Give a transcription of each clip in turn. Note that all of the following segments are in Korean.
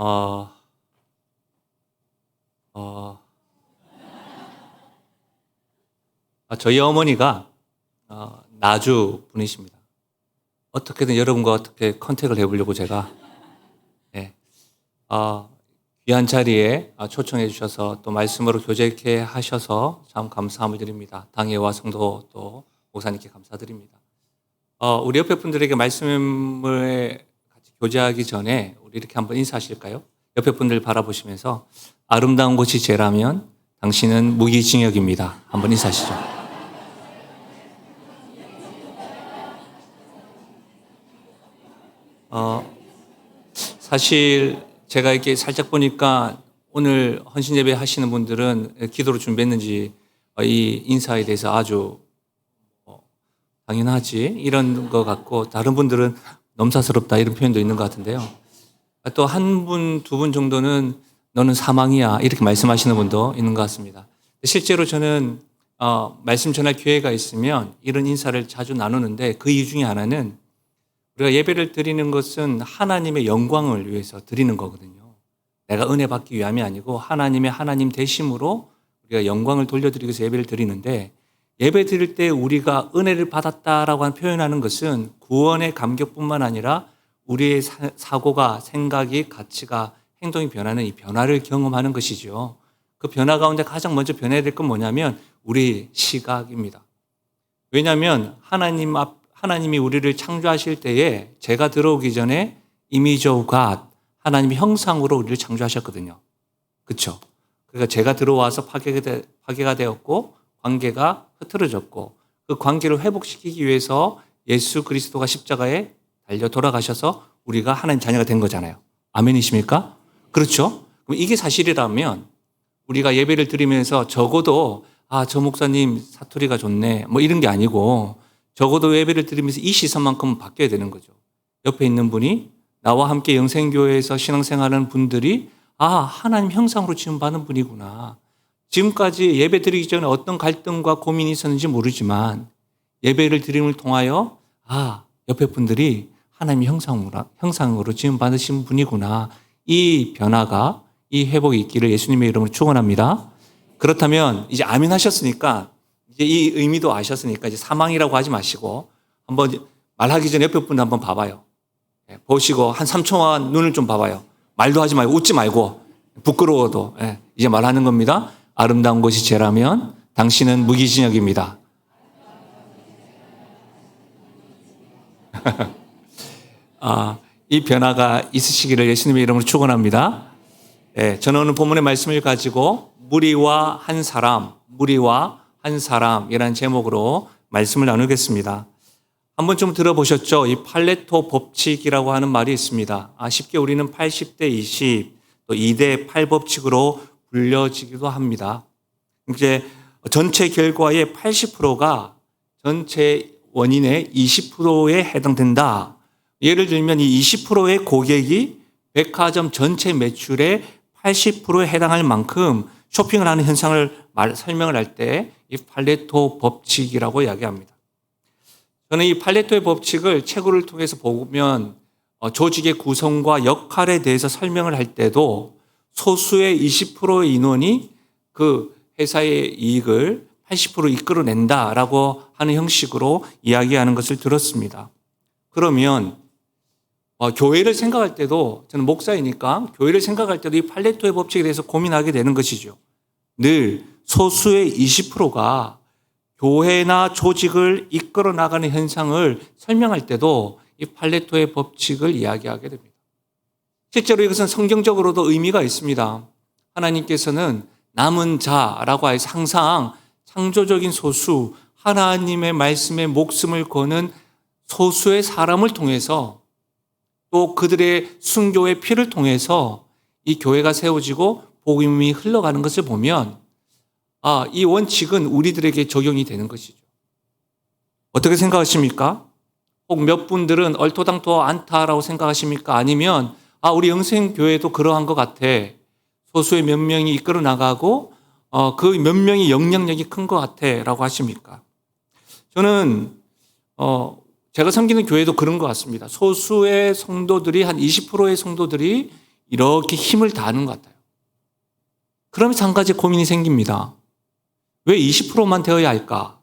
어, 어, 저희 어머니가 나주 분이십니다. 어떻게든 여러분과 어떻게 컨택을 해보려고 제가 예, 어, 귀한 자리에 초청해 주셔서 또 말씀으로 교제케 하셔서 참 감사함을 드립니다. 당회와 성도 또 목사님께 감사드립니다. 우리 옆에 분들에게 말씀을 같이 교제하기 전에 우리 이렇게 한번 인사하실까요? 옆에 분들 바라보시면서 아름다운 곳이 죄라면 당신은 무기징역입니다. 한번 인사하시죠. 사실 제가 이렇게 살짝 보니까 오늘 헌신 예배 하시는 분들은 기도로 준비했는지 이 인사에 대해서 아주 당연하지 이런 것 같고 다른 분들은 넘사스럽다 이런 표현도 있는 것 같은데요. 또 한 분, 두 분 정도는 너는 사망이야 이렇게 말씀하시는 분도 있는 것 같습니다. 실제로 저는 말씀 전할 기회가 있으면 이런 인사를 자주 나누는데 그 이유 중에 하나는 우리가 예배를 드리는 것은 하나님의 영광을 위해서 드리는 거거든요. 내가 은혜 받기 위함이 아니고 하나님의 하나님 되심으로 우리가 영광을 돌려드리기 위해서 예배를 드리는데 예배 드릴 때 우리가 은혜를 받았다라고 표현하는 것은 구원의 감격뿐만 아니라 우리의 사고가, 생각이, 가치가, 행동이 변하는 이 변화를 경험하는 것이죠. 그 변화 가운데 가장 먼저 변해야 될 건 뭐냐면 우리 시각입니다. 왜냐하면 하나님이 우리를 창조하실 때에 죄가 들어오기 전에 image of God, 하나님의 형상으로 우리를 창조하셨거든요. 그렇죠? 그러니까 죄가 들어와서 파괴가 되었고 관계가 흐트러졌고 그 관계를 회복시키기 위해서 예수 그리스도가 십자가에 달려 돌아가셔서 우리가 하나님 자녀가 된 거잖아요. 아멘이십니까? 그렇죠? 그럼 이게 사실이라면 우리가 예배를 드리면서 적어도 저 목사님 사투리가 좋네 뭐 이런 게 아니고 적어도 예배를 드리면서 이 시선만큼은 바뀌어야 되는 거죠. 옆에 있는 분이 나와 함께 영생교회에서 신앙생활하는 분들이 하나님 형상으로 지음받은 분이구나. 지금까지 예배 드리기 전에 어떤 갈등과 고민이 있었는지 모르지만 예배를 드림을 통하여 옆에 분들이 하나님 형상으로 지음받으신 분이구나. 이 변화가 이 회복이 있기를 예수님의 이름으로 축원합니다. 그렇다면 이제 아멘 하셨으니까 이제 이 의미도 아셨으니까 이제 사망이라고 하지 마시고 한번 말하기 전에 옆에 분 한번 봐봐요. 보시고 한 3초만 눈을 좀 봐봐요. 말도 하지 말고 웃지 말고 부끄러워도 이제 말하는 겁니다. 아름다운 것이 죄라면 당신은 무기징역입니다. 이 변화가 있으시기를 예수님의 이름으로 축원합니다. 저는 오늘 본문의 말씀을 가지고 무리와 한 사람이라는 제목으로 말씀을 나누겠습니다. 한번 좀 들어보셨죠? 이 팔레토 법칙이라고 하는 말이 있습니다. 쉽게 우리는 80대 20, 또 2대 8 법칙으로 불려지기도 합니다. 이제 전체 결과의 80%가 전체 원인의 20%에 해당된다. 예를 들면 이 20%의 고객이 백화점 전체 매출의 80%에 해당할 만큼 쇼핑을 하는 현상을 설명을 할 때 이 팔레토 법칙이라고 이야기합니다. 저는 이 팔레토의 법칙을 책을 통해서 보면 조직의 구성과 역할에 대해서 설명을 할 때도 소수의 20%의 인원이 그 회사의 이익을 80% 이끌어낸다라고 하는 형식으로 이야기하는 것을 들었습니다. 그러면 교회를 생각할 때도 저는 목사이니까 교회를 생각할 때도 이 팔레토의 법칙에 대해서 고민하게 되는 것이죠. 늘 소수의 20%가 교회나 조직을 이끌어 나가는 현상을 설명할 때도 이 팔레토의 법칙을 이야기하게 됩니다. 실제로 이것은 성경적으로도 의미가 있습니다. 하나님께서는 남은 자라고 해서 항상 창조적인 소수, 하나님의 말씀에 목숨을 거는 소수의 사람을 통해서 또 그들의 순교의 피를 통해서 이 교회가 세워지고 복음이 흘러가는 것을 보면 이 원칙은 우리들에게 적용이 되는 것이죠. 어떻게 생각하십니까? 혹 몇 분들은 얼토당토 않다라고 생각하십니까? 아니면 우리 영생교회도 그러한 것 같아. 소수의 몇 명이 이끌어 나가고 그 몇 명이 영향력이 큰 것 같아 라고 하십니까? 저는 제가 섬기는 교회도 그런 것 같습니다. 소수의 성도들이 한 20%의 성도들이 이렇게 힘을 다하는 것 같아요. 그러면서 한 가지 고민이 생깁니다. 왜 20%만 되어야 할까?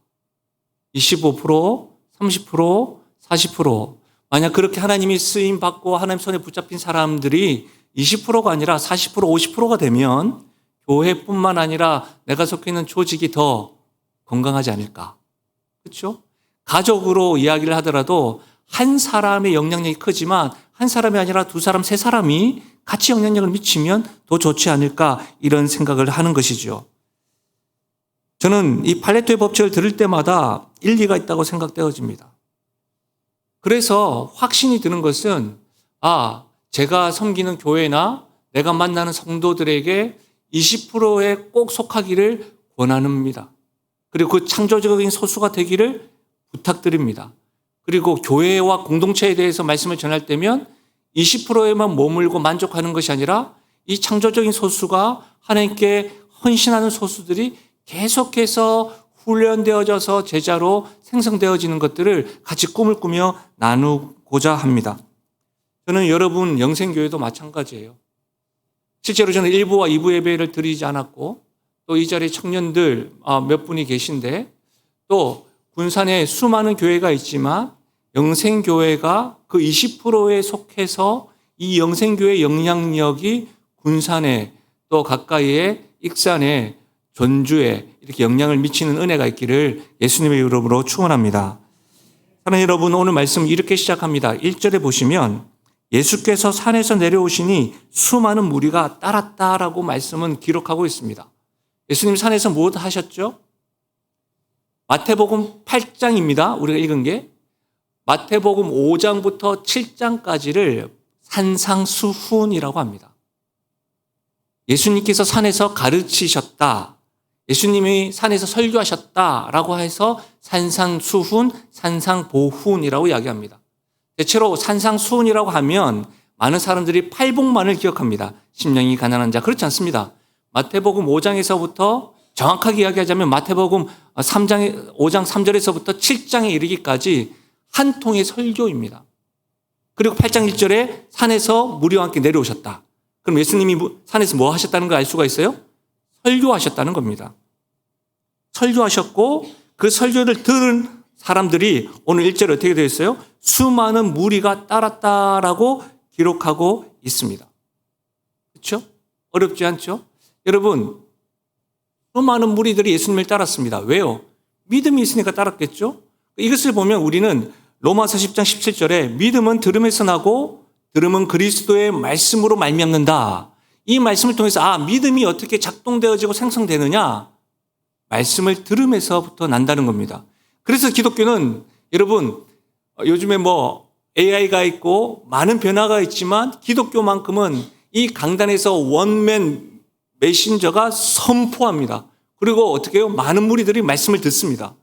25%, 30%, 40%. 만약 그렇게 하나님이 쓰임 받고 하나님 손에 붙잡힌 사람들이 20%가 아니라 40%, 50%가 되면 교회뿐만 아니라 내가 속해 있는 조직이 더 건강하지 않을까? 그렇죠? 가족으로 이야기를 하더라도 한 사람의 영향력이 크지만 한 사람이 아니라 두 사람, 세 사람이 같이 영향력을 미치면 더 좋지 않을까 이런 생각을 하는 것이죠. 저는 이 팔레토의 법칙을 들을 때마다 일리가 있다고 생각되어집니다. 그래서 확신이 드는 것은 제가 섬기는 교회나 내가 만나는 성도들에게 20%에 꼭 속하기를 원합니다. 그리고 그 창조적인 소수가 되기를 부탁드립니다. 그리고 교회와 공동체에 대해서 말씀을 전할 때면 20%에만 머물고 만족하는 것이 아니라 이 창조적인 소수가 하나님께 헌신하는 소수들이 계속해서 훈련되어져서 제자로 생성되어지는 것들을 같이 꿈을 꾸며 나누고자 합니다. 저는 여러분 영생교회도 마찬가지예요. 실제로 저는 1부와 2부 예배를 드리지 않았고 또 이 자리에 청년들 몇 분이 계신데 또 군산에 수많은 교회가 있지만 영생교회가 그 20%에 속해서 이 영생교회의 영향력이 군산에 또 가까이에 익산에 전주에 이렇게 영향을 미치는 은혜가 있기를 예수님의 이름으로 축원합니다. 사랑하는 여러분, 오늘 말씀 이렇게 시작합니다. 1절에 보시면 예수께서 산에서 내려오시니 수많은 무리가 따랐다라고 말씀은 기록하고 있습니다. 예수님 산에서 무엇 하셨죠? 마태복음 8장입니다. 우리가 읽은 게 마태복음 5장부터 7장까지를 산상수훈이라고 합니다. 예수님께서 산에서 가르치셨다. 예수님이 산에서 설교하셨다라고 해서 산상수훈, 산상보훈이라고 이야기합니다. 대체로 산상수훈이라고 하면 많은 사람들이 팔복만을 기억합니다. 심령이 가난한 자. 그렇지 않습니다. 마태복음 5장에서부터 정확하게 이야기하자면 마태복음 5장 3절에서부터 7장에 이르기까지 한 통의 설교입니다. 그리고 8장 1절에 산에서 무리와 함께 내려오셨다. 그럼 예수님이 산에서 뭐 하셨다는 걸 알 수가 있어요? 설교하셨다는 겁니다. 설교하셨고 그 설교를 들은 사람들이 오늘 1절에 어떻게 되어 있어요? 수많은 무리가 따랐다라고 기록하고 있습니다. 그렇죠? 어렵지 않죠? 여러분, 수많은 무리들이 예수님을 따랐습니다. 왜요? 믿음이 있으니까 따랐겠죠? 이것을 보면 우리는 로마서 10장 17절에 믿음은 들음에서 나고 들음은 그리스도의 말씀으로 말미암는다. 이 말씀을 통해서 믿음이 어떻게 작동되어지고 생성되느냐? 말씀을 들음에서부터 난다는 겁니다. 그래서 기독교는 여러분 요즘에 AI가 있고 많은 변화가 있지만 기독교만큼은 이 강단에서 원맨 메신저가 선포합니다. 그리고 어떻게 해요? 많은 무리들이 말씀을 듣습니다.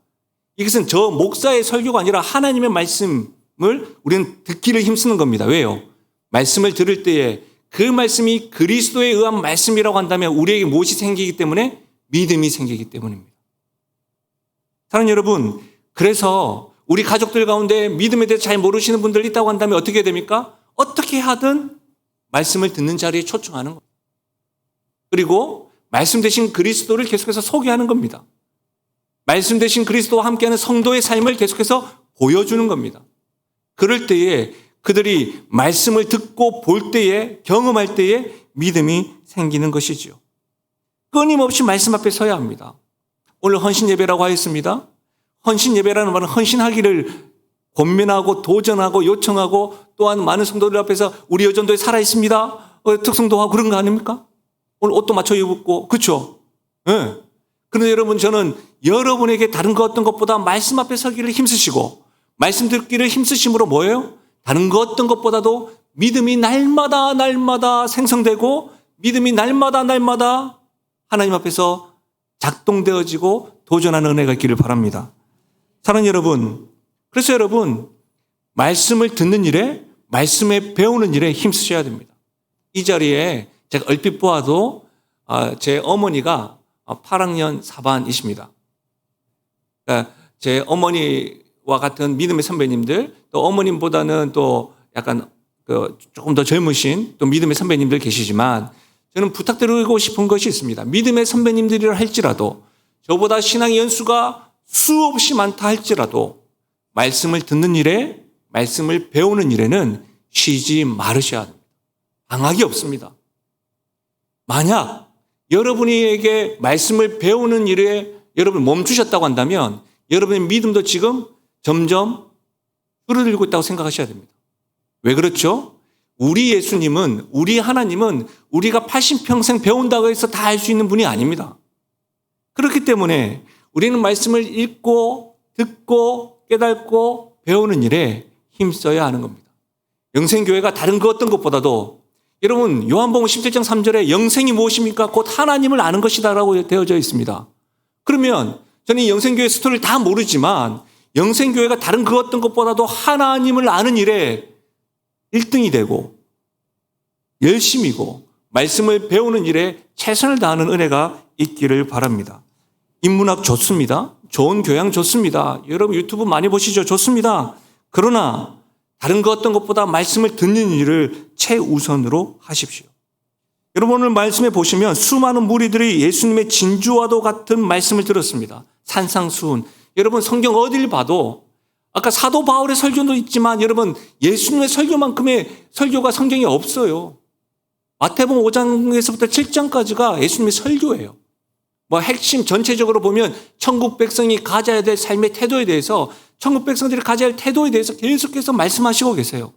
이것은 저 목사의 설교가 아니라 하나님의 말씀을 우리는 듣기를 힘쓰는 겁니다. 왜요? 말씀을 들을 때에 그 말씀이 그리스도에 의한 말씀이라고 한다면 우리에게 무엇이 생기기 때문에? 믿음이 생기기 때문입니다. 사랑하는 여러분, 그래서 우리 가족들 가운데 믿음에 대해서 잘 모르시는 분들이 있다고 한다면 어떻게 됩니까? 어떻게 하든 말씀을 듣는 자리에 초청하는 겁니다. 그리고 말씀 대신 그리스도를 계속해서 소개하는 겁니다. 말씀 대신 그리스도와 함께하는 성도의 삶을 계속해서 보여주는 겁니다. 그럴 때에 그들이 말씀을 듣고 볼 때에 경험할 때에 믿음이 생기는 것이지요. 끊임없이 말씀 앞에 서야 합니다. 오늘 헌신 예배라고 하였습니다. 헌신 예배라는 말은 헌신하기를 권면하고 도전하고 요청하고 또한 많은 성도들 앞에서 우리 여전도에 살아있습니다. 특성도하고 그런 거 아닙니까? 오늘 옷도 맞춰 입고 그렇죠? 네. 그런데 여러분 저는 여러분에게 다른 것 어떤 것보다 말씀 앞에 서기를 힘쓰시고 말씀 듣기를 힘쓰심으로 뭐예요? 다른 것 어떤 것보다도 믿음이 날마다 생성되고 믿음이 날마다 하나님 앞에서 작동되어지고 도전하는 은혜가 있기를 바랍니다. 사랑하는 여러분, 그래서 여러분 말씀을 듣는 일에 말씀에 배우는 일에 힘쓰셔야 됩니다. 이 자리에 제가 얼핏 보아도 제 어머니가 8학년 4반이십니다. 그러니까 제 어머니와 같은 믿음의 선배님들 또 어머님보다는 또 약간 조금 더 젊으신 또 믿음의 선배님들 계시지만 저는 부탁드리고 싶은 것이 있습니다. 믿음의 선배님들이라 할지라도 저보다 신앙의 연수가 수없이 많다 할지라도 말씀을 듣는 일에, 말씀을 배우는 일에는 쉬지 말으셔야 합니다. 방학이 없습니다. 만약 여러분에게 말씀을 배우는 일에 여러분 멈추셨다고 한다면 여러분의 믿음도 지금 점점 줄어들고 있다고 생각하셔야 됩니다. 왜 그렇죠? 우리 예수님은, 우리 하나님은 우리가 80평생 배운다고 해서 다 알 수 있는 분이 아닙니다. 그렇기 때문에 우리는 말씀을 읽고 듣고 깨닫고 배우는 일에 힘써야 하는 겁니다. 영생교회가 다른 그 어떤 것보다도 여러분 요한복음 17장 3절에 영생이 무엇입니까? 곧 하나님을 아는 것이다라고 되어져 있습니다. 그러면 저는 이 영생교회 스토리를 다 모르지만 영생교회가 다른 그 어떤 것보다도 하나님을 아는 일에 1등이 되고 열심이고 말씀을 배우는 일에 최선을 다하는 은혜가 있기를 바랍니다. 인문학 좋습니다. 좋은 교양 좋습니다. 여러분 유튜브 많이 보시죠? 좋습니다. 그러나 다른 그 어떤 것보다 말씀을 듣는 일을 최우선으로 하십시오. 여러분 오늘 말씀에 보시면 수많은 무리들이 예수님의 진주와도 같은 말씀을 들었습니다. 산상수훈. 여러분 성경 어딜 봐도 아까 사도 바울의 설교도 있지만 여러분 예수님의 설교만큼의 설교가 성경에 없어요. 마태복음 5장에서부터 7장까지가 예수님의 설교예요. 핵심 전체적으로 보면 천국 백성이 가져야 될 삶의 태도에 대해서 천국 백성들이 가져야 할 태도에 대해서 계속해서 말씀하시고 계세요.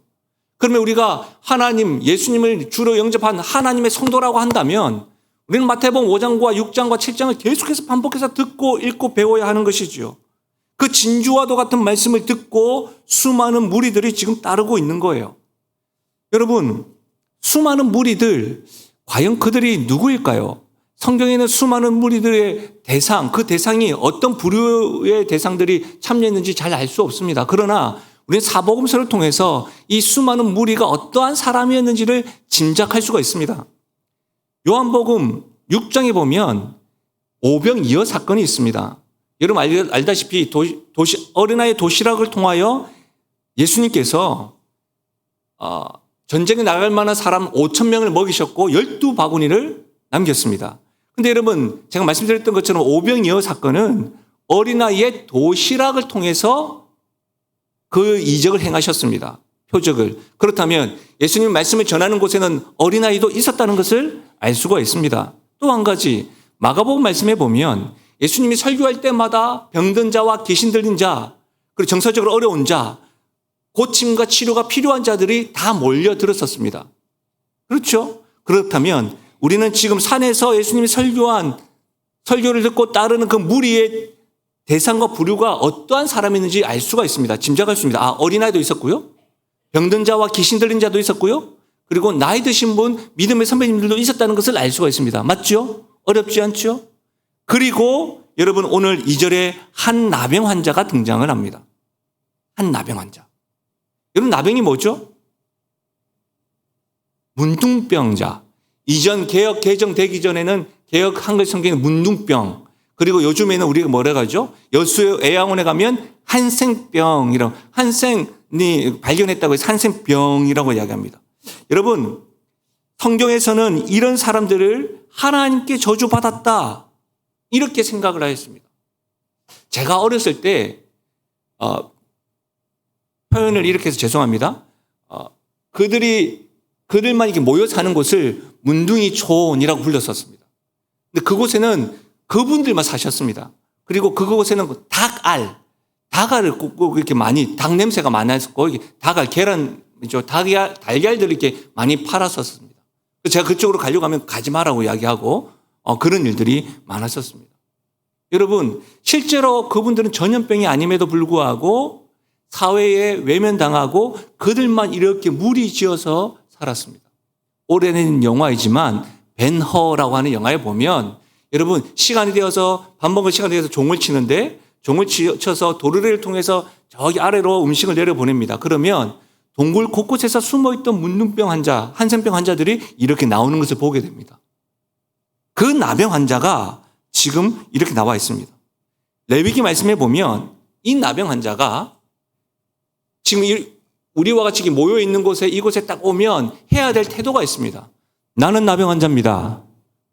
그러면 우리가 하나님, 예수님을 주로 영접한 하나님의 성도라고 한다면 우리는 마태복음 5장과 6장과 7장을 계속해서 반복해서 듣고 읽고 배워야 하는 것이지요. 그 진주와도 같은 말씀을 듣고 수많은 무리들이 지금 따르고 있는 거예요. 여러분, 수많은 무리들, 과연 그들이 누구일까요? 성경에는 수많은 무리들의 대상, 그 대상이 어떤 부류의 대상들이 참여했는지 잘 알 수 없습니다. 그러나 우리는 사복음서를 통해서 이 수많은 무리가 어떠한 사람이었는지를 짐작할 수가 있습니다. 요한복음 6장에 보면 오병이어 사건이 있습니다. 여러분 알다시피 어린아이 도시락을 통하여 예수님께서 전쟁에 나갈 만한 사람 5,000명을 먹이셨고 12바구니를 남겼습니다. 근데 여러분 제가 말씀드렸던 것처럼 오병이어 사건은 어린아이의 도시락을 통해서 그 이적을 행하셨습니다. 표적을. 그렇다면 예수님 말씀을 전하는 곳에는 어린아이도 있었다는 것을 알 수가 있습니다. 또 한 가지 마가복음 말씀에 보면 예수님이 설교할 때마다 병든 자와 귀신 들린 자 그리고 정서적으로 어려운 자 고침과 치료가 필요한 자들이 다 몰려들었었습니다. 그렇죠? 그렇다면 우리는 지금 산에서 예수님이 설교한 설교를 듣고 따르는 그 무리의 대상과 부류가 어떠한 사람이었는지 알 수가 있습니다. 짐작할 수 있습니다. 어린아이도 있었고요. 병든 자와 귀신 들린 자도 있었고요. 그리고 나이 드신 분, 믿음의 선배님들도 있었다는 것을 알 수가 있습니다. 맞죠? 어렵지 않죠? 그리고 여러분 오늘 2절에 한 나병 환자가 등장을 합니다. 한 나병 환자. 여러분 나병이 뭐죠? 문둥병자. 이전 개혁 개정되기 전에는 개혁 한글 성경에는 문둥병 그리고 요즘에는 우리가 뭐라 하죠? 여수의 애양원에 가면 한생병이라고 한생이 발견했다고 해서 한생병이라고 이야기합니다. 여러분 성경에서는 이런 사람들을 하나님께 저주받았다 이렇게 생각을 하였습니다. 제가 어렸을 때 표현을 이렇게 해서 죄송합니다. 그들만 이렇게 모여 사는 곳을 문둥이촌이라고 불렀었습니다. 근데 그곳에는 그분들만 사셨습니다. 그리고 그곳에는 닭알을 꼭 이렇게 많이, 닭 냄새가 많았고, 닭알, 계란이죠. 달걀들을 이렇게 많이 팔았었습니다. 제가 그쪽으로 가려고 하면 가지 마라고 이야기하고, 그런 일들이 많았었습니다. 여러분, 실제로 그분들은 전염병이 아님에도 불구하고 사회에 외면당하고 그들만 이렇게 무리 지어서 살았습니다. 오래된 영화이지만 벤허라고 하는 영화에 보면 여러분 시간이 되어서 밥 먹을 시간이 되어서 종을 치는데 종을 쳐서 도르래를 통해서 저기 아래로 음식을 내려보냅니다. 그러면 동굴 곳곳에서 숨어있던 문둥병 환자, 한센병 환자들이 이렇게 나오는 것을 보게 됩니다. 그 나병 환자가 지금 이렇게 나와 있습니다. 레위기 말씀에 보면 이 나병 환자가 지금 우리와 같이 모여 있는 곳에 이곳에 딱 오면 해야 될 태도가 있습니다. 나는 나병 환자입니다.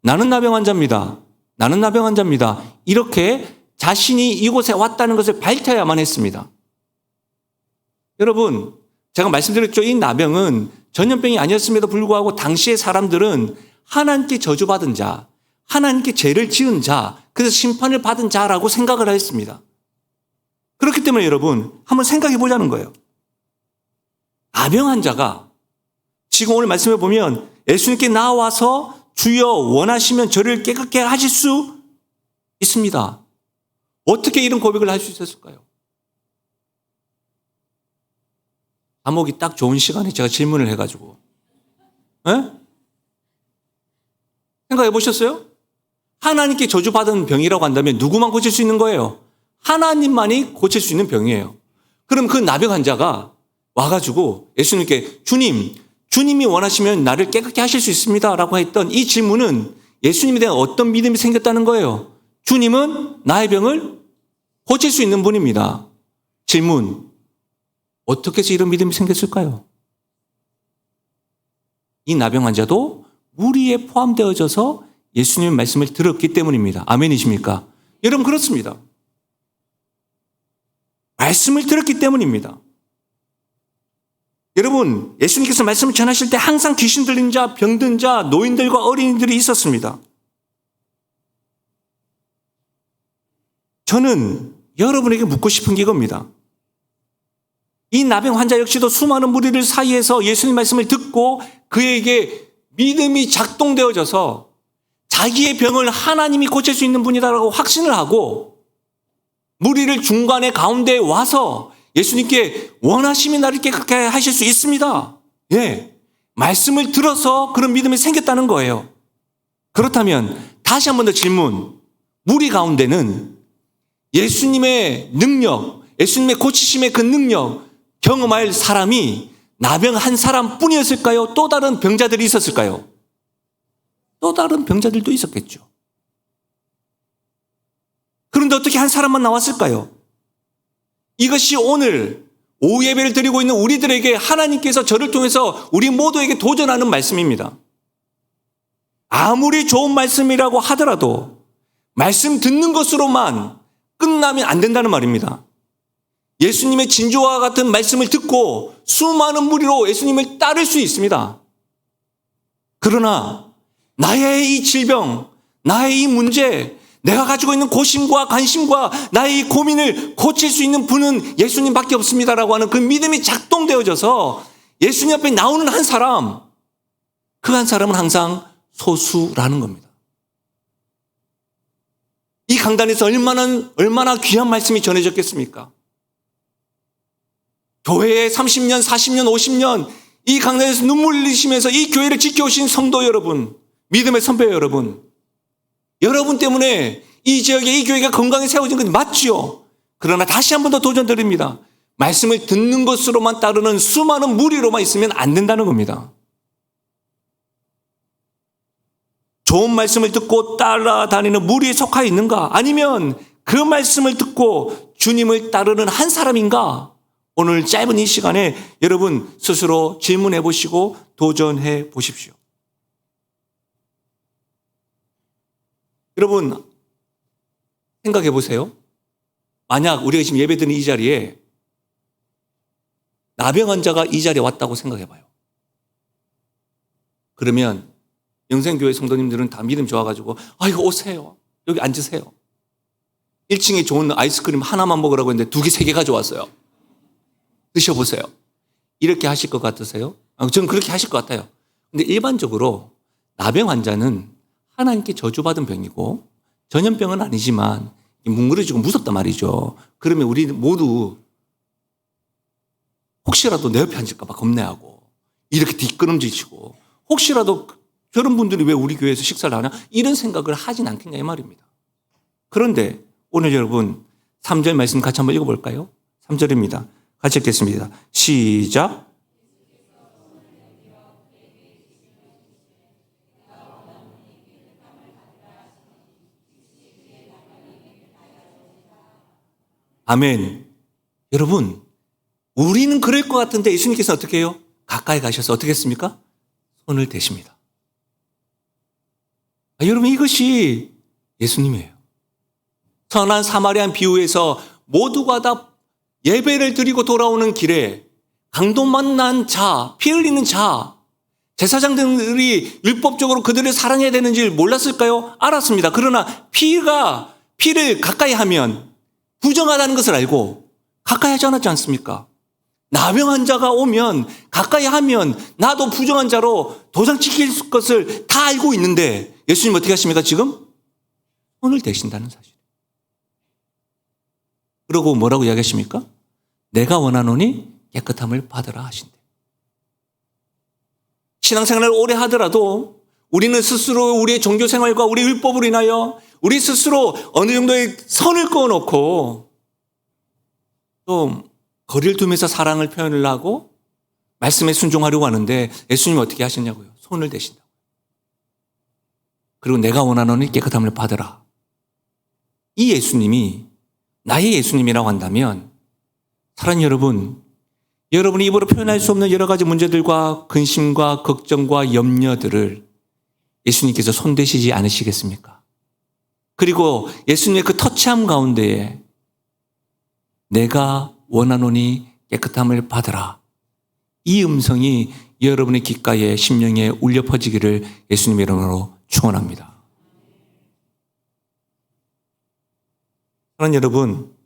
나는 나병 환자입니다. 나는 나병 환자입니다. 이렇게 자신이 이곳에 왔다는 것을 밝혀야만 했습니다. 여러분, 제가 말씀드렸죠. 이 나병은 전염병이 아니었음에도 불구하고 당시의 사람들은 하나님께 저주받은 자, 하나님께 죄를 지은 자, 그래서 심판을 받은 자라고 생각을 했습니다. 그렇기 때문에 여러분, 한번 생각해 보자는 거예요. 나병 환자가 지금 오늘 말씀해 보면 예수님께 나와서 주여 원하시면 저를 깨끗게 하실 수 있습니다. 어떻게 이런 고백을 할 수 있었을까요? 감옥이 딱 좋은 시간에 제가 질문을 해가지고 생각해 보셨어요? 하나님께 저주받은 병이라고 한다면 누구만 고칠 수 있는 거예요? 하나님만이 고칠 수 있는 병이에요. 그럼 그 나병 환자가 와가지고 예수님께 주님이 원하시면 나를 깨끗게 하실 수 있습니다 라고 했던 이 질문은 예수님에 대한 어떤 믿음이 생겼다는 거예요? 주님은 나의 병을 고칠 수 있는 분입니다. 질문, 어떻게 해서 이런 믿음이 생겼을까요? 이 나병 환자도 무리에 포함되어져서 예수님의 말씀을 들었기 때문입니다. 아멘이십니까? 여러분 그렇습니다. 말씀을 들었기 때문입니다. 여러분, 예수님께서 말씀을 전하실 때 항상 귀신 들린 자, 병든 자, 노인들과 어린이들이 있었습니다. 저는 여러분에게 묻고 싶은 게 이겁니다. 이 나병 환자 역시도 수많은 무리들 사이에서 예수님 말씀을 듣고 그에게 믿음이 작동되어져서 자기의 병을 하나님이 고칠 수 있는 분이다라고 확신을 하고 무리를 중간에 가운데에 와서 예수님께 원하시면 나를 깨끗게 하실 수 있습니다. 예, 말씀을 들어서 그런 믿음이 생겼다는 거예요. 그렇다면 다시 한 번 더 질문. 무리 가운데는 예수님의 능력, 예수님의 고치심의 그 능력 경험할 사람이 나병 한 사람뿐이었을까요? 또 다른 병자들이 있었을까요? 또 다른 병자들도 있었겠죠. 그런데 어떻게 한 사람만 나왔을까요? 이것이 오늘 오후 예배를 드리고 있는 우리들에게 하나님께서 저를 통해서 우리 모두에게 도전하는 말씀입니다. 아무리 좋은 말씀이라고 하더라도 말씀 듣는 것으로만 끝나면 안 된다는 말입니다. 예수님의 진주와 같은 말씀을 듣고 수많은 무리로 예수님을 따를 수 있습니다. 그러나 나의 이 질병, 나의 이 문제, 내가 가지고 있는 고심과 관심과 나의 이 고민을 고칠 수 있는 분은 예수님밖에 없습니다라고 하는 그 믿음이 작동되어져서 예수님 앞에 나오는 한 사람, 그 한 사람은 항상 소수라는 겁니다. 이 강단에서 얼마나 귀한 말씀이 전해졌겠습니까? 교회에 30년, 40년, 50년 이 강단에서 눈물 흘리시면서 이 교회를 지켜오신 성도 여러분, 믿음의 선배 여러분, 여러분 때문에 이 지역에 이 교회가 건강히 세워진 건 맞지요. 그러나 다시 한 번 더 도전드립니다. 말씀을 듣는 것으로만 따르는 수많은 무리로만 있으면 안 된다는 겁니다. 좋은 말씀을 듣고 따라다니는 무리에 속하여 있는가? 아니면 그 말씀을 듣고 주님을 따르는 한 사람인가? 오늘 짧은 이 시간에 여러분 스스로 질문해 보시고 도전해 보십시오. 여러분 생각해 보세요. 만약 우리가 지금 예배드리는 이 자리에 나병 환자가 이 자리에 왔다고 생각해 봐요. 그러면 영생교회 성도님들은 다 믿음 좋아가지고 이거 오세요. 여기 앉으세요. 1층에 좋은 아이스크림 하나만 먹으라고 했는데 2개, 3개 가져왔어요. 드셔보세요. 이렇게 하실 것 같으세요? 저는 그렇게 하실 것 같아요. 근데 일반적으로 나병 환자는 하나님께 저주받은 병이고 전염병은 아니지만 뭉그러지고 무섭단 말이죠. 그러면 우리 모두 혹시라도 내 옆에 앉을까 봐 겁내하고 이렇게 뒷걸음질치고 혹시라도 저런 분들이 왜 우리 교회에서 식사를 하냐 이런 생각을 하진 않겠냐 이 말입니다. 그런데 오늘 여러분 3절 말씀 같이 한번 읽어볼까요? 3절입니다. 같이 읽겠습니다. 시작. 아멘. 여러분 우리는 그럴 것 같은데 예수님께서 어떻게 해요? 가까이 가셔서 어떻게 했습니까? 손을 대십니다. 여러분, 이것이 예수님이에요. 선한 사마리안 비유에서 모두가 다 예배를 드리고 돌아오는 길에 강도 만난 자, 피 흘리는 자, 제사장들이 율법적으로 그들을 사랑해야 되는지 몰랐을까요? 알았습니다. 그러나 피를 가까이 하면 부정하다는 것을 알고 가까이 하지 않았지 않습니까? 나병한 자가 오면 가까이 하면 나도 부정한 자로 도장 찍힐 것을 다 알고 있는데 예수님 어떻게 하십니까 지금? 손을 대신다는 사실. 그러고 뭐라고 이야기하십니까? 내가 원하노니 깨끗함을 받으라 하신대. 신앙생활을 오래 하더라도 우리는 스스로 우리의 종교생활과 우리 율법으로 인하여 우리 스스로 어느 정도의 선을 그어놓고 또 거리를 두면서 사랑을 표현을 하고 말씀에 순종하려고 하는데 예수님이 어떻게 하셨냐고요? 손을 대신다. 그리고 내가 원하노니 깨끗함을 받으라. 이 예수님이 나의 예수님이라고 한다면 사랑하는 여러분, 여러분이 입으로 표현할 수 없는 여러 가지 문제들과 근심과 걱정과 염려들을 예수님께서 손대시지 않으시겠습니까? 그리고 예수님의 그 터치함 가운데에 내가 원하노니 깨끗함을 받으라. 이 음성이 여러분의 귓가에 심령에 울려 퍼지기를 예수님의 이름으로 축원합니다. 사랑하는 여러분,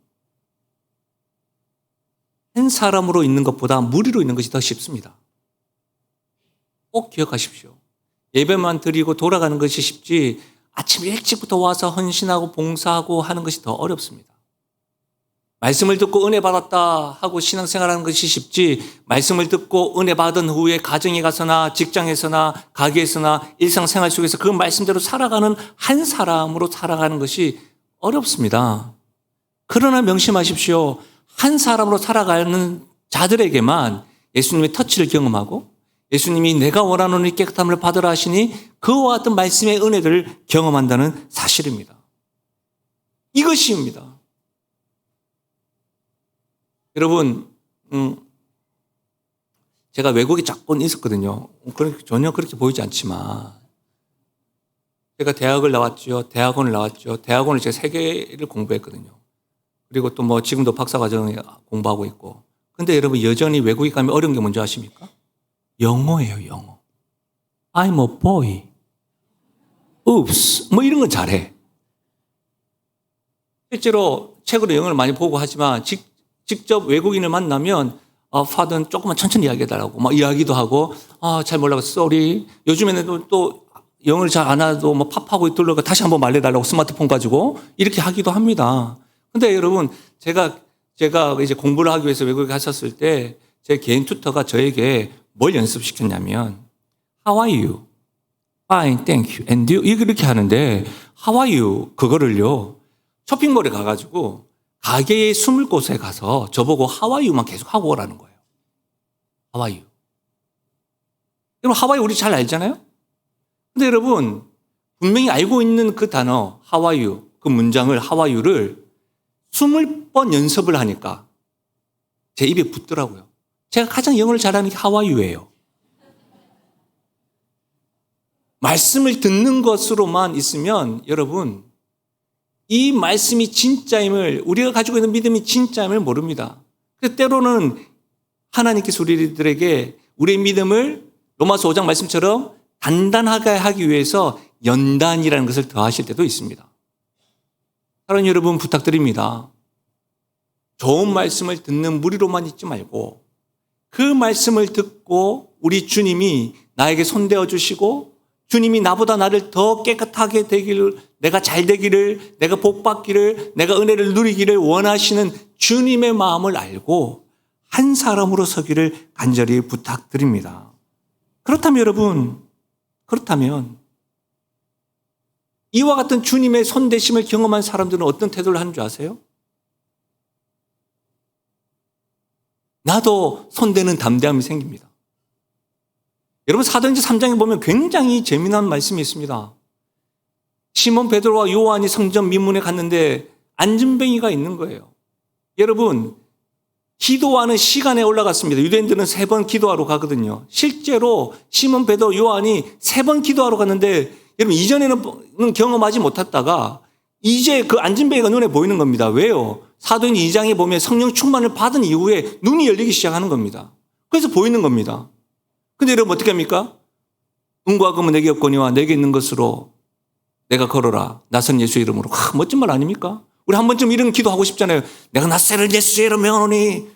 한 사람으로 있는 것보다 무리로 있는 것이 더 쉽습니다. 꼭 기억하십시오. 예배만 드리고 돌아가는 것이 쉽지 아침 일찍부터 와서 헌신하고 봉사하고 하는 것이 더 어렵습니다. 말씀을 듣고 은혜 받았다 하고 신앙생활하는 것이 쉽지 말씀을 듣고 은혜 받은 후에 가정에 가서나 직장에서나 가게에서나 일상생활 속에서 그 말씀대로 살아가는 한 사람으로 살아가는 것이 어렵습니다. 그러나 명심하십시오. 한 사람으로 살아가는 자들에게만 예수님의 터치를 경험하고 예수님이 내가 원하노니 깨끗함을 받으라 하시니 그와 같은 말씀의 은혜들을 경험한다는 사실입니다. 이것입니다. 여러분, 제가 외국에 잠깐 있었거든요. 전혀 그렇게 보이지 않지만 제가 대학원을 나왔죠. 대학원을 제가 3개를 공부했거든요. 그리고 또 뭐 지금도 박사과정에 공부하고 있고. 근데 여러분 여전히 외국에 가면 어려운 게 뭔지 아십니까? 영어예요, 영어. I'm a boy. Oops. 뭐 이런 건 잘해. 실제로 책으로 영어를 많이 보고 하지만 직접 외국인을 만나면 파든 조금만 천천히 이야기해달라고 막 이야기도 하고 잘 몰라서 sorry. 요즘에는 또 영어를 잘 안 해도 뭐 팝하고 있더라고 다시 한번 말해달라고 스마트폰 가지고 이렇게 하기도 합니다. 근데 여러분, 제가 이제 공부를 하기 위해서 외국에 갔었을 때 제 개인 튜터가 저에게 뭘 연습시켰냐면 How are you? Fine, thank you. And you? 이렇게 하는데 How are you? 그거를요. 쇼핑몰에 가가지고 가게에 숨을 곳에 가서 저보고 How are you만 계속 하고 오라는 거예요. How are you? 여러분, How are you 우리 잘 알잖아요? 근데 여러분, 분명히 알고 있는 그 단어 How are you? 그 문장을 How are you를 20번 연습을 하니까 제 입에 붙더라고요. 제가 가장 영어를 잘하는 게 How are you예요. 말씀을 듣는 것으로만 있으면 여러분 이 말씀이 진짜임을 우리가 가지고 있는 믿음이 진짜임을 모릅니다. 그래서 때로는 하나님께서 우리들에게 우리의 믿음을 로마서 5장 말씀처럼 단단하게 하기 위해서 연단이라는 것을 더하실 때도 있습니다. 사랑하는 여러분 부탁드립니다. 좋은 말씀을 듣는 무리로만 있지 말고 그 말씀을 듣고 우리 주님이 나에게 손대어 주시고 주님이 나보다 나를 더 깨끗하게 되기를, 내가 잘 되기를, 내가 복 받기를, 내가 은혜를 누리기를 원하시는 주님의 마음을 알고 한 사람으로 서기를 간절히 부탁드립니다. 그렇다면 여러분, 이와 같은 주님의 손대심을 경험한 사람들은 어떤 태도를 하는 줄 아세요? 나도 손대는 담대함이 생깁니다. 여러분 사도행전 3장에 보면 굉장히 재미난 말씀이 있습니다. 시몬 베드로와 요한이 성전 미문에 갔는데 안진뱅이가 있는 거예요. 여러분 기도하는 시간에 올라갔습니다. 유대인들은 3번 기도하러 가거든요. 실제로 시몬, 베드로, 요한이 3번 기도하러 갔는데 여러분 이전에는 경험하지 못했다가 이제 그 안진뱅이가 눈에 보이는 겁니다. 왜요? 사도행 2장에 보면 성령 충만을 받은 이후에 눈이 열리기 시작하는 겁니다. 그래서 보이는 겁니다. 근데 여러분 어떻게 합니까? 은과 금은 내게 없거니와 내게 있는 것으로 내가 걸어라. 낯선 예수의 이름으로. 멋진 말 아닙니까? 우리 한 번쯤 이런 기도하고 싶잖아요. 내가 낯선 예수의 이름으로 명하노니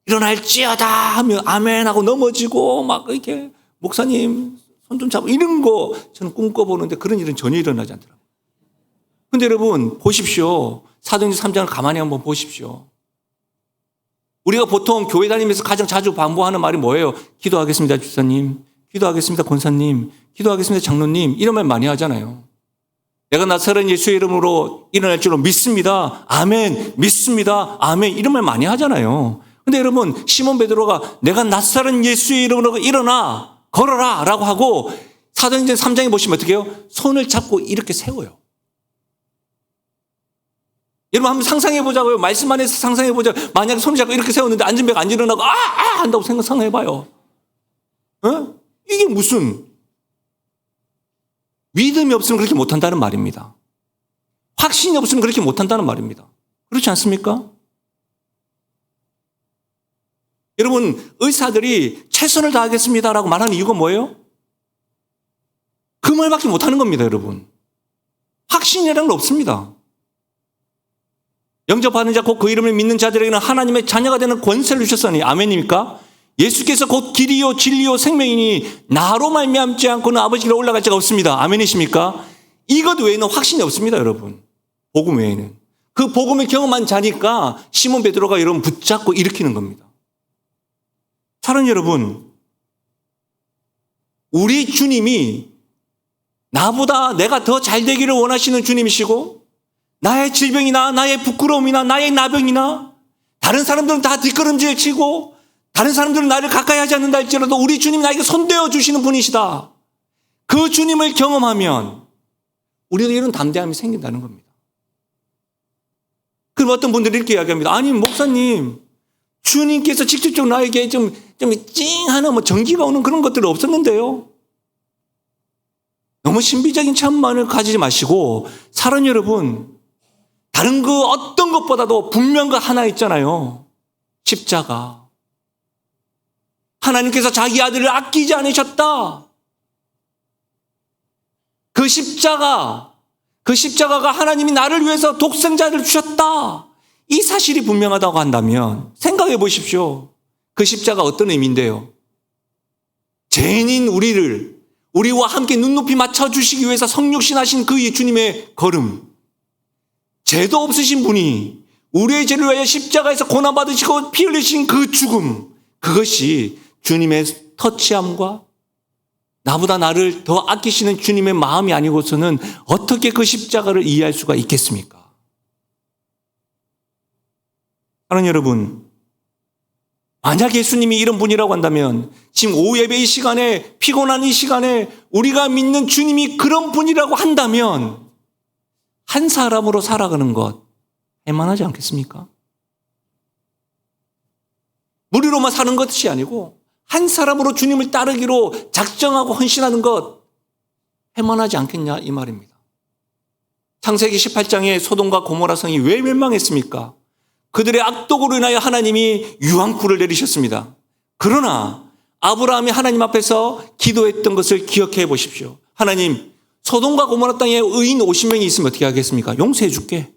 일어날지어다 하며 아멘 하고 넘어지고 막 이렇게 목사님 손 좀 잡고 이런 거 저는 꿈꿔보는데 그런 일은 전혀 일어나지 않더라고요. 근데 여러분 보십시오. 사도행전 3장을 가만히 한번 보십시오. 우리가 보통 교회 다니면서 가장 자주 반복하는 말이 뭐예요? 기도하겠습니다 주사님, 기도하겠습니다 권사님, 기도하겠습니다 장로님, 이런 말 많이 하잖아요. 내가 나사렛 예수의 이름으로 일어날 줄로 믿습니다. 아멘. 믿습니다. 아멘. 이런 말 많이 하잖아요. 근데 여러분 시몬 베드로가 내가 나사렛 예수의 이름으로 일어나 걸어라 라고 하고 사도행전 3장에 보시면 어떻게 해요? 손을 잡고 이렇게 세워요. 여러분 한번 상상해 보자고요. 말씀 안에서 상상해 보자. 만약에 손을 잡고 이렇게 세웠는데 안진뱅이가 안 일어나고 한다고 상상해 봐요. 어? 이게 무슨 믿음이 없으면 그렇게 못한다는 말입니다. 확신이 없으면 그렇게 못한다는 말입니다. 그렇지 않습니까? 여러분 의사들이 최선을 다하겠습니다라고 말하는 이유가 뭐예요? 그 말밖에 못하는 겁니다. 여러분 확신이라는 건 없습니다. 영접하는 자 곧 그 이름을 믿는 자들에게는 하나님의 자녀가 되는 권세를 주셨으니 아멘입니까? 예수께서 곧 길이요 진리요 생명이니 나로 말미암지 않고는 아버지께로 올라갈 자가 없습니다. 아멘이십니까? 이것 외에는 확신이 없습니다. 여러분 복음 외에는. 그 복음을 경험한 자니까 시몬 베드로가 여러분 붙잡고 일으키는 겁니다. 사랑하는 여러분, 우리 주님이 나보다 내가 더 잘 되기를 원하시는 주님이시고 나의 질병이나 나의 부끄러움이나 나의 나병이나 다른 사람들은 다 뒷걸음질 치고 다른 사람들은 나를 가까이 하지 않는다 할지라도 우리 주님이 나에게 손대어 주시는 분이시다. 그 주님을 경험하면 우리도 이런 담대함이 생긴다는 겁니다. 그럼 어떤 분들이 이렇게 이야기합니다. 아니 목사님 주님께서 직접적으로 나에게 좀 찡하는 뭐 전기가 오는 그런 것들은 없었는데요. 너무 신비적인 참만을 가지지 마시고 사랑하는 여러분 다른 그 어떤 것보다도 분명한 거 하나 있잖아요. 십자가. 하나님께서 자기 아들을 아끼지 않으셨다. 그 십자가가 하나님이 나를 위해서 독생자를 주셨다. 이 사실이 분명하다고 한다면 생각해 보십시오. 그 십자가 어떤 의미인데요? 죄인인 우리와 함께 눈높이 맞춰주시기 위해서 성육신하신 그 주님의 걸음. 죄도 없으신 분이 우리의 죄를 위하여 십자가에서 고난받으시고 피 흘리신 그 죽음. 그것이 주님의 터치함과 나보다 나를 더 아끼시는 주님의 마음이 아니고서는 어떻게 그 십자가를 이해할 수가 있겠습니까? 사랑하는 여러분, 만약 예수님이 이런 분이라고 한다면 지금 오후 예배 이 시간에 피곤한 이 시간에 우리가 믿는 주님이 그런 분이라고 한다면 한 사람으로 살아가는 것 할만하지 않겠습니까? 무리로만 사는 것이 아니고 한 사람으로 주님을 따르기로 작정하고 헌신하는 것 할만하지 않겠냐 이 말입니다. 창세기 18장에 소돔과 고모라 성이 왜 멸망했습니까? 그들의 악독으로 인하여 하나님이 유황불을 내리셨습니다. 그러나 아브라함이 하나님 앞에서 기도했던 것을 기억해 보십시오. 하나님, 소돔과 고모라 땅에 의인 50명이 있으면 어떻게 하겠습니까? 용서해 줄게.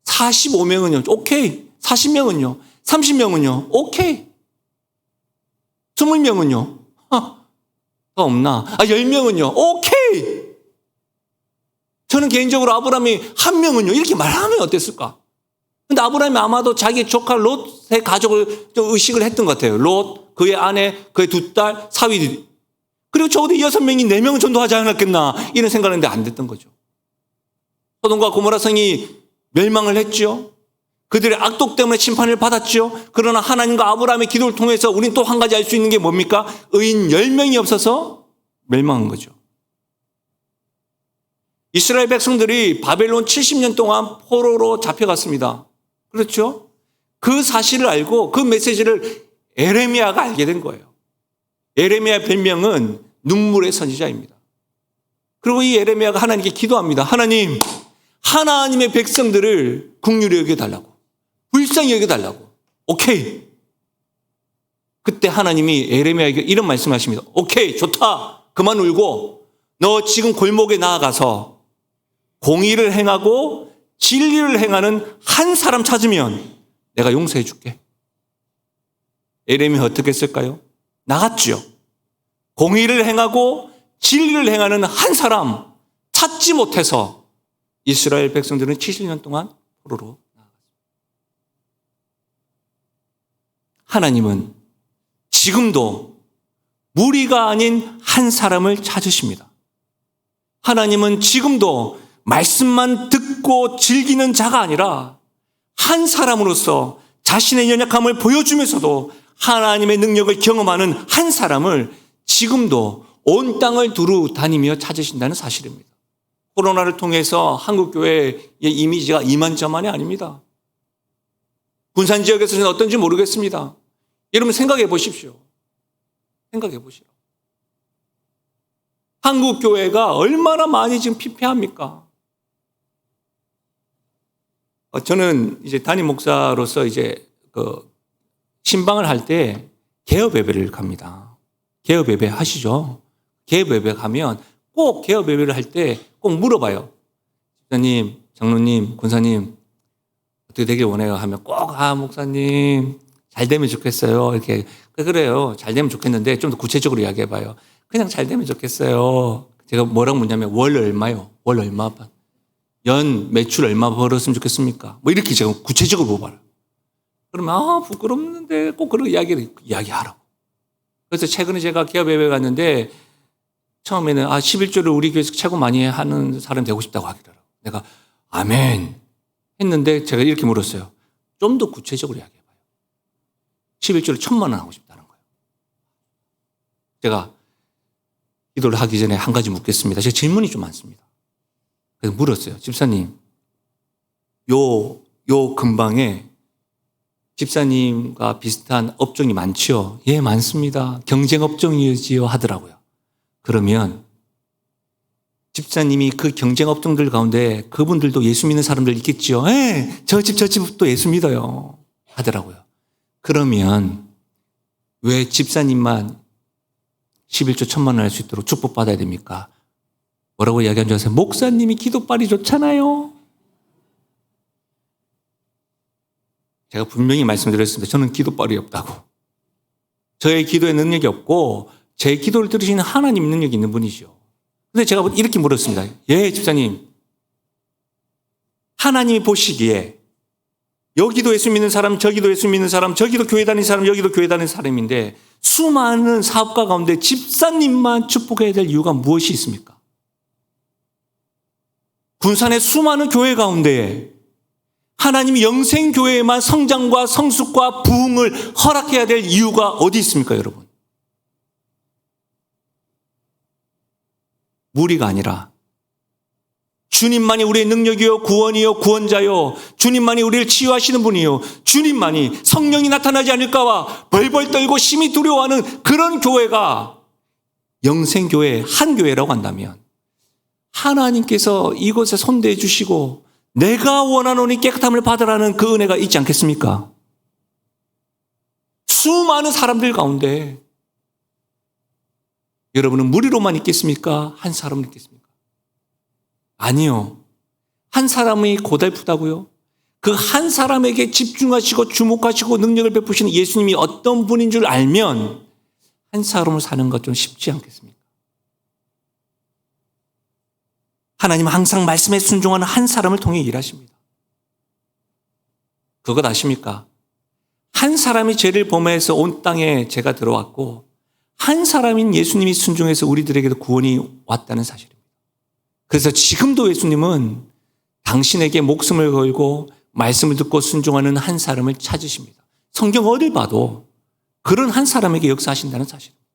45명은요? 오케이. 40명은요? 30명은요? 오케이. 20명은요? 더 없나? 10명은요? 오케이. 저는 개인적으로 아브라함이 1명은요? 이렇게 말하면 어땠을까? 근데 아브라함이 아마도 자기 조카 롯의 가족을 좀 의식을 했던 것 같아요. 롯, 그의 아내, 그의 2딸, 사위. 그리고 적어도 6명이 4명은 전도하지 않았겠나 이런 생각을 했는데 안 됐던 거죠. 소돔과 고모라 성이 멸망을 했죠. 그들의 악독 때문에 심판을 받았죠. 그러나 하나님과 아브라함의 기도를 통해서 우린 또 한 가지 알 수 있는 게 뭡니까? 의인 10명이 없어서 멸망한 거죠. 이스라엘 백성들이 바벨론 70년 동안 포로로 잡혀갔습니다. 그렇죠? 그 사실을 알고 그 메시지를 에레미야가 알게 된 거예요. 에레미야 별명은 눈물의 선지자입니다. 그리고 이 에레미야가 하나님께 기도합니다. 하나님, 하나님의 백성들을 긍휼히 여겨달라고, 불쌍히 여겨달라고. 오케이. 그때 하나님이 에레미야에게 이런 말씀하십니다. 오케이, 좋다. 그만 울고 너 지금 골목에 나아가서 공의를 행하고 진리를 행하는 한 사람 찾으면 내가 용서해 줄게. 에레미야 어떻게 했을까요? 나갔죠. 공의를 행하고 진리를 행하는 한 사람 찾지 못해서 이스라엘 백성들은 70년 동안 포로로 나아갔습니다. 하나님은 지금도 무리가 아닌 한 사람을 찾으십니다. 하나님은 지금도 말씀만 듣고 즐기는 자가 아니라 한 사람으로서 자신의 연약함을 보여주면서도 하나님의 능력을 경험하는 한 사람을 지금도 온 땅을 두루 다니며 찾으신다는 사실입니다. 코로나를 통해서 한국교회의 이미지가 이만저만이 아닙니다. 군산 지역에서는 어떤지 모르겠습니다. 여러분 생각해 보십시오. 생각해 보시오. 한국교회가 얼마나 많이 지금 피폐합니까? 저는 이제 담임 목사로서 이제 신방을 할 때 개업 예배를 갑니다. 개업 예배 하시죠? 개업 예배 가면 꼭 개업 예배를 할 때 꼭 물어봐요. 목사님, 장로님, 권사님 어떻게 되길 원해요? 하면 꼭 목사님 잘 되면 좋겠어요. 이렇게 그래요. 잘 되면 좋겠는데 좀 더 구체적으로 이야기해봐요. 그냥 잘 되면 좋겠어요. 제가 뭐라고 묻냐면 월 얼마요? 월 얼마? 연 매출 얼마 벌었으면 좋겠습니까? 뭐 이렇게 제가 구체적으로 물어봐요. 그러면 부끄럽는데 꼭 그런 이야기하라고. 그래서 최근에 제가 기업 예배 갔는데 처음에는 11조를 우리 교회에서 최고 많이 하는 사람 되고 싶다고 하더라고요. 내가 아멘 했는데 제가 이렇게 물었어요. 좀 더 구체적으로 이야기해봐요. 11조를 1,000만 원 하고 싶다는 거예요. 제가 기도를 하기 전에 한 가지 묻겠습니다. 제 질문이 좀 많습니다. 그래서 물었어요. 집사님, 요 근방에 집사님과 비슷한 업종이 많지요? 예, 많습니다. 경쟁 업종이지요? 하더라고요. 그러면 집사님이 그 경쟁 업종들 가운데 그분들도 예수 믿는 사람들 있겠지요? 예, 저 집도 예수 믿어요. 하더라고요. 그러면 왜 집사님만 11조 1,000만 원 할 수 있도록 축복받아야 됩니까? 뭐라고 이야기한 줄 아세요? 목사님이 기도빨이 좋잖아요. 제가 분명히 말씀드렸습니다. 저는 기도빨이 없다고. 저의 기도에 능력이 없고 제 기도를 들으시는 하나님 능력이 있는 분이죠. 근데 제가 이렇게 물었습니다. 예, 집사님. 하나님이 보시기에 여기도 예수 믿는 사람, 저기도 예수 믿는 사람, 저기도 교회 다니는 사람, 여기도 교회 다니는 사람인데 수많은 사업가 가운데 집사님만 축복해야 될 이유가 무엇이 있습니까? 군산의 수많은 교회 가운데 하나님이 영생교회에만 성장과 성숙과 부흥을 허락해야 될 이유가 어디 있습니까, 여러분? 무리가 아니라 주님만이 우리의 능력이요, 구원이요, 구원자요, 주님만이 우리를 치유하시는 분이요, 주님만이 성령이 나타나지 않을까봐 벌벌 떨고 심히 두려워하는 그런 교회가 영생교회, 한 교회라고 한다면 하나님께서 이곳에 손대해 주시고 내가 원하노니 깨끗함을 받으라는 그 은혜가 있지 않겠습니까? 수많은 사람들 가운데 여러분은 무리로만 있겠습니까? 한 사람은 있겠습니까? 아니요. 한 사람이 고달프다고요? 그 한 사람에게 집중하시고 주목하시고 능력을 베푸시는 예수님이 어떤 분인 줄 알면 한 사람을 사는 것 좀 쉽지 않겠습니까? 하나님은 항상 말씀에 순종하는 한 사람을 통해 일하십니다. 그것 아십니까? 한 사람이 죄를 범해서 온 땅에 죄가 들어왔고 한 사람인 예수님이 순종해서 우리들에게도 구원이 왔다는 사실입니다. 그래서 지금도 예수님은 당신에게 목숨을 걸고 말씀을 듣고 순종하는 한 사람을 찾으십니다. 성경 어딜 봐도 그런 한 사람에게 역사하신다는 사실입니다.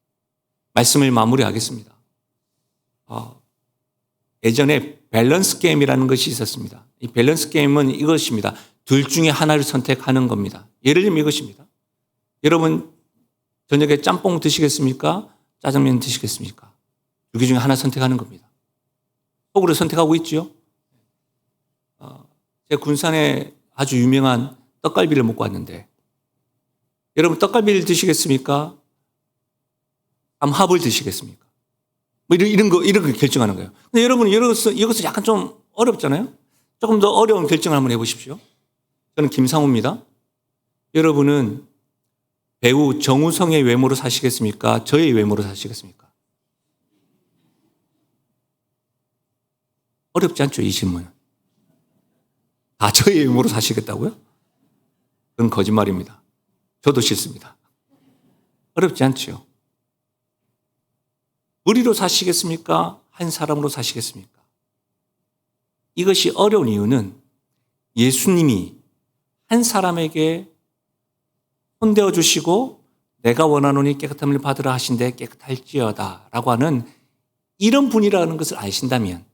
말씀을 마무리하겠습니다. 예전에 밸런스 게임이라는 것이 있었습니다. 이 밸런스 게임은 이것입니다. 둘 중에 하나를 선택하는 겁니다. 예를 들면 이것입니다. 여러분 저녁에 짬뽕 드시겠습니까? 짜장면 드시겠습니까? 두 개 중에 하나 선택하는 겁니다. 속으로 선택하고 있죠. 제가 군산에 아주 유명한 떡갈비를 먹고 왔는데 여러분 떡갈비를 드시겠습니까? 암합을 드시겠습니까? 뭐 이런 거 결정하는 거예요. 근데 여러분 이것은 약간 좀 어렵잖아요. 조금 더 어려운 결정을 한번 해보십시오. 저는 김상우입니다. 여러분은 배우 정우성의 외모로 사시겠습니까? 저의 외모로 사시겠습니까? 어렵지 않죠, 이 질문은. 다 저의 외모로 사시겠다고요? 그건 거짓말입니다. 저도 싫습니다. 어렵지 않죠. 무리로 사시겠습니까? 한 사람으로 사시겠습니까? 이것이 어려운 이유는 예수님이 한 사람에게 손대어 주시고 내가 원하노니 깨끗함을 받으라 하신데 깨끗할지어다 라고 하는 이런 분이라는 것을 아신다면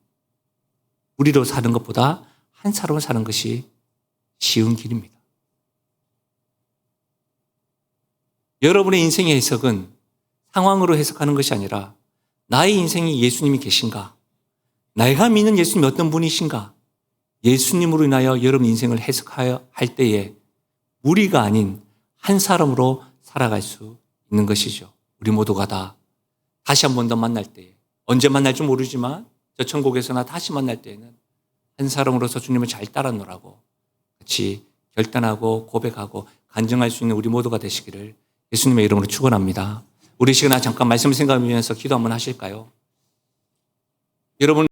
무리로 사는 것보다 한 사람으로 사는 것이 쉬운 길입니다. 여러분의 인생의 해석은 상황으로 해석하는 것이 아니라 나의 인생에 예수님이 계신가? 내가 믿는 예수님이 어떤 분이신가? 예수님으로 인하여 여러분 인생을 해석할 때에 무리가 아닌 한 사람으로 살아갈 수 있는 것이죠. 우리 모두가 다 다시 한 번 더 만날 때에 언제 만날지 모르지만 저 천국에서나 다시 만날 때에는 한 사람으로서 주님을 잘 따라노라고 같이 결단하고 고백하고 간증할 수 있는 우리 모두가 되시기를 예수님의 이름으로 축원합니다. 우리 시간에 잠깐 말씀을 생각하면서 기도 한번 하실까요? 여러분